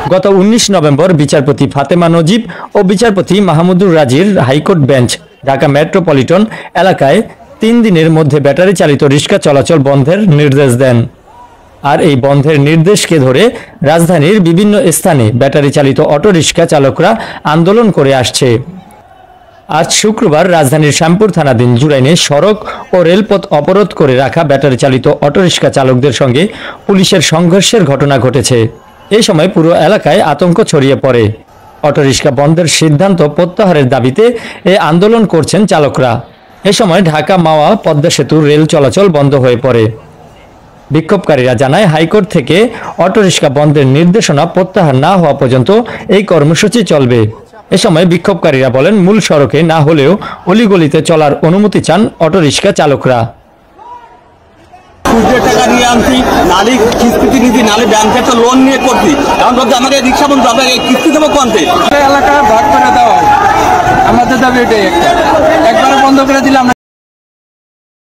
গত ১৯ নভেম্বর বিচারপতি ফাতেমা নজিব ও বিচারপতি মাহমুদুর রাজির হাইকোর্ট বেঞ্চ ঢাকা মেট্রোপলিটন এলাকায় ৩ দিনের মধ্যে ব্যাটারি চালিত রিক্সা চলাচল বন্ধের নির্দেশ দেন। আর এই বন্ধের নির্দেশকে ধরে রাজধানীর বিভিন্ন স্থানে ব্যাটারি চালিত অটোরিক্সা চালকরা আন্দোলন করে আসছে। আজ শুক্রবার রাজধানীর শ্যামপুর থানাধীন জুরাইনে সড়ক ও রেলপথ অবরোধ করে রাখা ব্যাটারি চালিত অটোরিক্সা চালকদের সঙ্গে পুলিশের সংঘর্ষের ঘটনা ঘটেছে। এই সময় পুরো এলাকায় আতঙ্ক ছড়িয়ে পড়ে। অটোরিক্সা বন্ধের সিদ্ধান্ত প্রত্যাহারের দাবিতে এই আন্দোলন করছেন চালকরা। এ সময় ঢাকা মাওয়া পদ্মা সেতুর রেল চলাচল বন্ধ হয়ে পড়ে। বিক্ষোভকারীরা জানায়, হাইকোর্ট থেকে অটোরিক্সা বন্ধের নির্দেশনা প্রত্যাহার না হওয়া পর্যন্ত এই কর্মসূচি চলবে। এ সময় বিক্ষোভকারীরা বলেন, মূল সড়কে না হলেও অলিগলিতে চলার অনুমতি চান অটোরিক্সা চালকরা। টাকা নিয়ে আনছি, নালি কিস্তি নিচ্ছি, নালি ব্যাংকের তো লোন নিয়ে করছি। এখন বলতে আমাকে রিক্সা বন্ধু, আপনাকে কিস্তি দেবো কোনতে? এলাকা ভাগ করে দেওয়া, আমাদের দাবি এটাই, একবারে বন্ধ করে দিলাম।